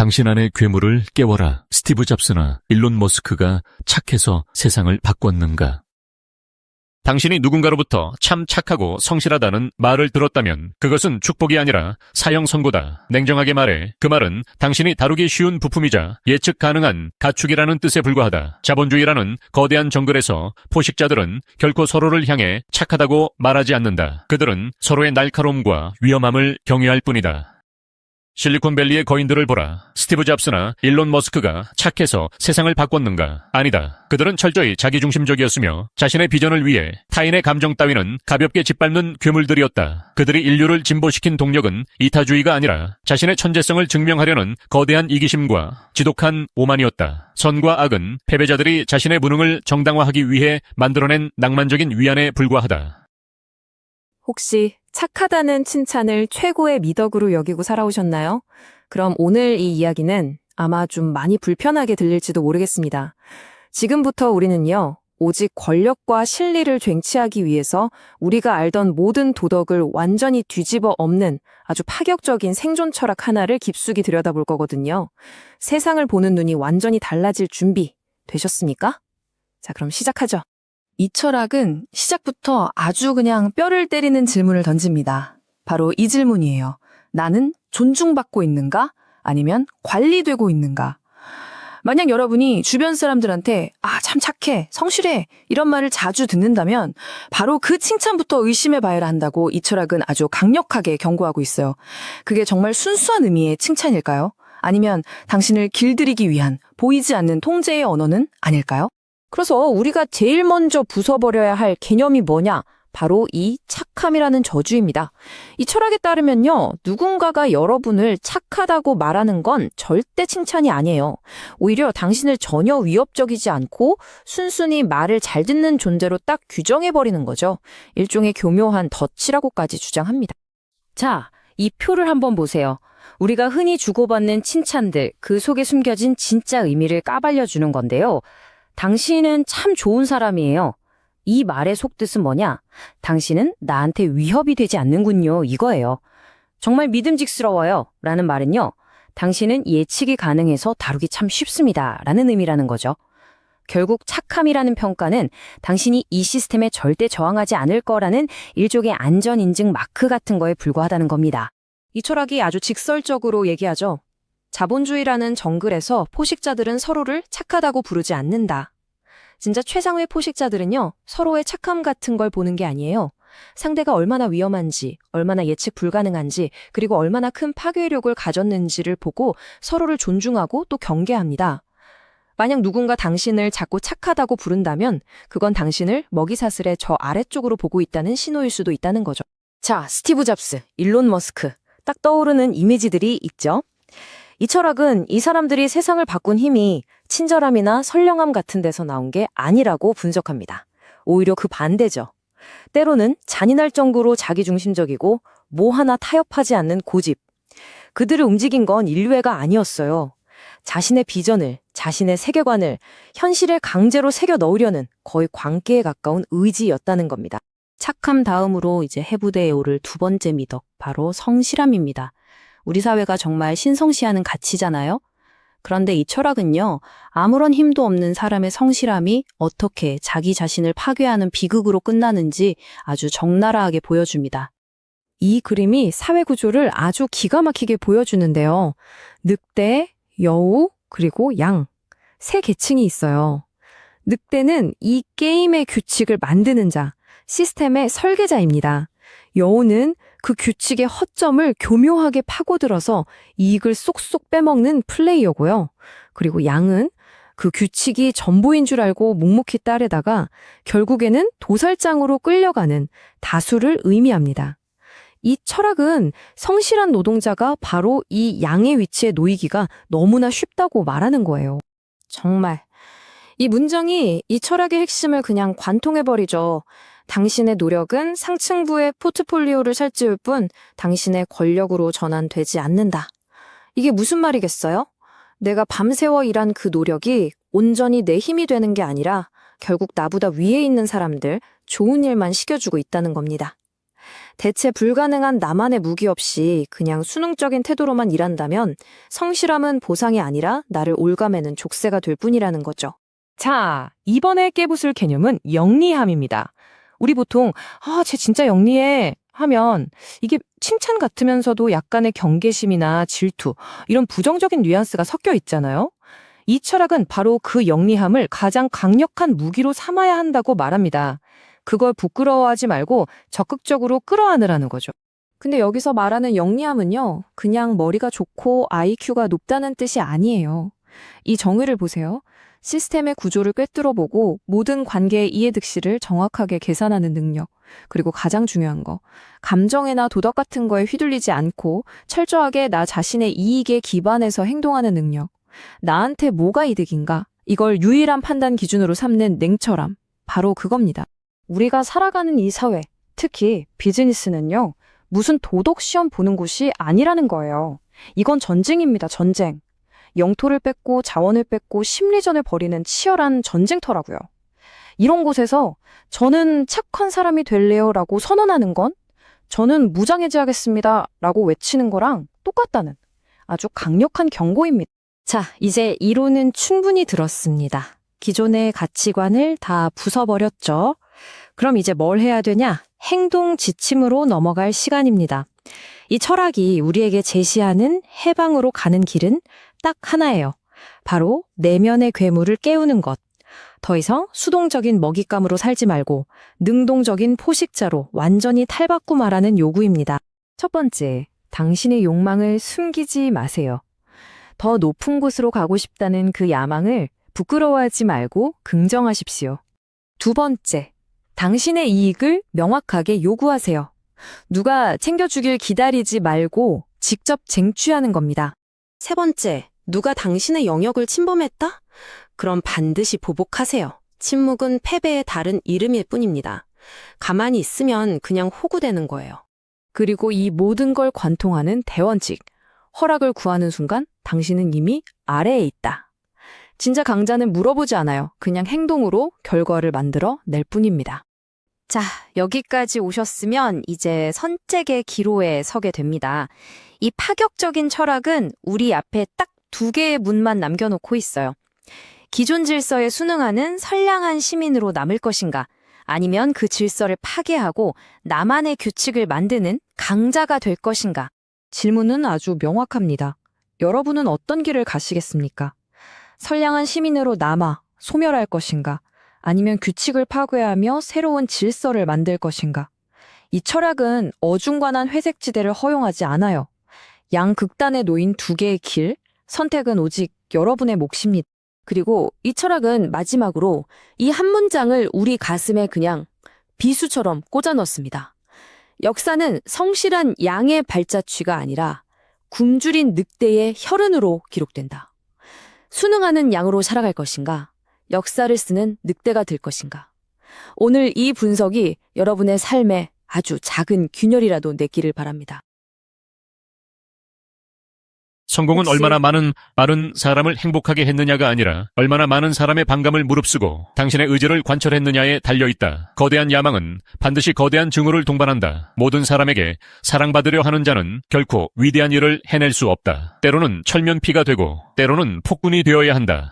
당신 안의 괴물을 깨워라. 스티브 잡스나 일론 머스크가 착해서 세상을 바꿨는가? 당신이 누군가로부터 참 착하고 성실하다는 말을 들었다면 그것은 축복이 아니라 사형 선고다. 냉정하게 말해 그 말은 당신이 다루기 쉬운 부품이자 예측 가능한 가축이라는 뜻에 불과하다. 자본주의라는 거대한 정글에서 포식자들은 결코 서로를 향해 착하다고 말하지 않는다. 그들은 서로의 날카로움과 위험함을 경외할 뿐이다. 실리콘밸리의 거인들을 보라. 스티브 잡스나 일론 머스크가 착해서 세상을 바꿨는가? 아니다. 그들은 철저히 자기중심적이었으며 자신의 비전을 위해 타인의 감정 따위는 가볍게 짓밟는 괴물들이었다. 그들이 인류를 진보시킨 동력은 이타주의가 아니라 자신의 천재성을 증명하려는 거대한 이기심과 지독한 오만이었다. 선과 악은 패배자들이 자신의 무능을 정당화하기 위해 만들어낸 낭만적인 위안에 불과하다. 혹시 착하다는 칭찬을 최고의 미덕으로 여기고 살아오셨나요? 그럼 오늘 이 이야기는 아마 좀 많이 불편하게 들릴지도 모르겠습니다. 지금부터 우리는요, 오직 권력과 실리를 쟁취하기 위해서 우리가 알던 모든 도덕을 완전히 뒤집어 엎는 아주 파격적인 생존 철학 하나를 깊숙이 들여다볼 거거든요. 세상을 보는 눈이 완전히 달라질 준비 되셨습니까? 자, 그럼 시작하죠. 이 철학은 시작부터 아주 그냥 뼈를 때리는 질문을 던집니다. 바로 이 질문이에요. 나는 존중받고 있는가? 아니면 관리되고 있는가? 만약 여러분이 주변 사람들한테 참 착해, 성실해 이런 말을 자주 듣는다면 바로 그 칭찬부터 의심해 봐야 한다고 이 철학은 아주 강력하게 경고하고 있어요. 그게 정말 순수한 의미의 칭찬일까요? 아니면 당신을 길들이기 위한 보이지 않는 통제의 언어는 아닐까요? 그래서 우리가 제일 먼저 부숴버려야 할 개념이 뭐냐? 바로 이 착함이라는 저주입니다. 이 철학에 따르면요, 누군가가 여러분을 착하다고 말하는 건 절대 칭찬이 아니에요. 오히려 당신을 전혀 위협적이지 않고 순순히 말을 잘 듣는 존재로 딱 규정해버리는 거죠. 일종의 교묘한 덫이라고까지 주장합니다. 자, 이 표를 한번 보세요. 우리가 흔히 주고받는 칭찬들, 그 속에 숨겨진 진짜 의미를 까발려주는 건데요. 당신은 참 좋은 사람이에요. 이 말의 속뜻은 뭐냐? 당신은 나한테 위협이 되지 않는군요. 이거예요. 정말 믿음직스러워요. 라는 말은요. 당신은 예측이 가능해서 다루기 참 쉽습니다. 라는 의미라는 거죠. 결국 착함이라는 평가는 당신이 이 시스템에 절대 저항하지 않을 거라는 일종의 안전인증 마크 같은 거에 불과하다는 겁니다. 이 철학이 아주 직설적으로 얘기하죠. 자본주의라는 정글에서 포식자들은 서로를 착하다고 부르지 않는다. 진짜 최상의 포식자들은요, 서로의 착함 같은 걸 보는 게 아니에요. 상대가 얼마나 위험한지, 얼마나 예측 불가능한지, 그리고 얼마나 큰 파괴력을 가졌는지를 보고 서로를 존중하고 또 경계합니다. 만약 누군가 당신을 자꾸 착하다고 부른다면 그건 당신을 먹이사슬의 저 아래쪽으로 보고 있다는 신호일 수도 있다는 거죠. 자, 스티브 잡스, 일론 머스크, 딱 떠오르는 이미지들이 있죠. 이 철학은 이 사람들이 세상을 바꾼 힘이 친절함이나 선량함 같은 데서 나온 게 아니라고 분석합니다. 오히려 그 반대죠. 때로는 잔인할 정도로 자기중심적이고 뭐 하나 타협하지 않는 고집. 그들을 움직인 건 인류애가 아니었어요. 자신의 비전을, 자신의 세계관을 현실에 강제로 새겨 넣으려는 거의 광기에 가까운 의지였다는 겁니다. 착함 다음으로 이제 해부대에 오를 두 번째 미덕, 바로 성실함입니다. 우리 사회가 정말 신성시하는 가치잖아요. 그런데 이 철학은요, 아무런 힘도 없는 사람의 성실함이 어떻게 자기 자신을 파괴하는 비극으로 끝나는지 아주 적나라하게 보여줍니다. 이 그림이 사회 구조를 아주 기가 막히게 보여주는데요. 늑대, 여우, 그리고 양, 세 계층이 있어요. 늑대는 이 게임의 규칙을 만드는 자, 시스템의 설계자입니다. 여우는 그 규칙의 허점을 교묘하게 파고들어서 이익을 쏙쏙 빼먹는 플레이어고요. 그리고 양은 그 규칙이 전부인 줄 알고 묵묵히 따르다가 결국에는 도살장으로 끌려가는 다수를 의미합니다. 이 철학은 성실한 노동자가 바로 이 양의 위치에 놓이기가 너무나 쉽다고 말하는 거예요. 정말. 이 문장이 이 철학의 핵심을 그냥 관통해버리죠. 당신의 노력은 상층부의 포트폴리오를 살찌울 뿐 당신의 권력으로 전환되지 않는다. 이게 무슨 말이겠어요? 내가 밤새워 일한 그 노력이 온전히 내 힘이 되는 게 아니라 결국 나보다 위에 있는 사람들, 좋은 일만 시켜주고 있다는 겁니다. 대체 불가능한 나만의 무기 없이 그냥 수능적인 태도로만 일한다면 성실함은 보상이 아니라 나를 올가매는 족쇄가 될 뿐이라는 거죠. 자, 이번에 깨부술 개념은 영리함입니다. 우리 보통 쟤 진짜 영리해 하면 이게 칭찬 같으면서도 약간의 경계심이나 질투, 이런 부정적인 뉘앙스가 섞여 있잖아요. 이 철학은 바로 그 영리함을 가장 강력한 무기로 삼아야 한다고 말합니다. 그걸 부끄러워하지 말고 적극적으로 끌어안으라는 거죠. 근데 여기서 말하는 영리함은요, 그냥 머리가 좋고 IQ가 높다는 뜻이 아니에요. 이 정의를 보세요. 시스템의 구조를 꿰뚫어보고 모든 관계의 이해득실을 정확하게 계산하는 능력. 그리고 가장 중요한 거, 감정이나 도덕 같은 거에 휘둘리지 않고 철저하게 나 자신의 이익에 기반해서 행동하는 능력. 나한테 뭐가 이득인가? 이걸 유일한 판단 기준으로 삼는 냉철함. 바로 그겁니다. 우리가 살아가는 이 사회, 특히 비즈니스는요, 무슨 도덕 시험 보는 곳이 아니라는 거예요. 이건 전쟁입니다, 전쟁. 영토를 뺏고 자원을 뺏고 심리전을 벌이는 치열한 전쟁터라고요. 이런 곳에서 저는 착한 사람이 될래요 라고 선언하는 건 저는 무장해제하겠습니다 라고 외치는 거랑 똑같다는 아주 강력한 경고입니다. 자, 이제 이론은 충분히 들었습니다. 기존의 가치관을 다 부숴버렸죠. 그럼 이제 뭘 해야 되냐? 행동 지침으로 넘어갈 시간입니다. 이 철학이 우리에게 제시하는 해방으로 가는 길은 딱 하나예요. 바로 내면의 괴물을 깨우는 것. 더 이상 수동적인 먹잇감으로 살지 말고 능동적인 포식자로 완전히 탈바꿈 하라는 요구입니다. 첫 번째, 당신의 욕망을 숨기지 마세요. 더 높은 곳으로 가고 싶다는 그 야망을 부끄러워하지 말고 긍정하십시오. 두 번째, 당신의 이익을 명확하게 요구하세요. 누가 챙겨주길 기다리지 말고 직접 쟁취하는 겁니다. 세 번째, 누가 당신의 영역을 침범했다? 그럼 반드시 보복하세요. 침묵은 패배의 다른 이름일 뿐입니다. 가만히 있으면 그냥 호구되는 거예요. 그리고 이 모든 걸 관통하는 대원칙. 허락을 구하는 순간 당신은 이미 아래에 있다. 진짜 강자는 물어보지 않아요. 그냥 행동으로 결과를 만들어 낼 뿐입니다. 자, 여기까지 오셨으면 이제 선택의 기로에 서게 됩니다. 이 파격적인 철학은 우리 앞에 딱 두 개의 문만 남겨놓고 있어요. 기존 질서에 순응하는 선량한 시민으로 남을 것인가, 아니면 그 질서를 파괴하고 나만의 규칙을 만드는 강자가 될 것인가. 질문은 아주 명확합니다. 여러분은 어떤 길을 가시겠습니까? 선량한 시민으로 남아 소멸할 것인가, 아니면 규칙을 파괴하며 새로운 질서를 만들 것인가. 이 철학은 어중간한 회색지대를 허용하지 않아요. 양극단에 놓인 두 개의 길, 선택은 오직 여러분의 몫입니다. 그리고 이 철학은 마지막으로 이 한 문장을 우리 가슴에 그냥 비수처럼 꽂아 넣습니다. 역사는 성실한 양의 발자취가 아니라 굶주린 늑대의 혈흔으로 기록된다. 순응하는 양으로 살아갈 것인가? 역사를 쓰는 늑대가 될 것인가? 오늘 이 분석이 여러분의 삶에 아주 작은 균열이라도 냈기를 바랍니다. 성공은 혹시- 얼마나 많은 사람을 행복하게 했느냐가 아니라 얼마나 많은 사람의 반감을 무릅쓰고 당신의 의지를 관철했느냐에 달려있다. 거대한 야망은 반드시 거대한 증오를 동반한다. 모든 사람에게 사랑받으려 하는 자는 결코 위대한 일을 해낼 수 없다. 때로는 철면피가 되고 때로는 폭군이 되어야 한다.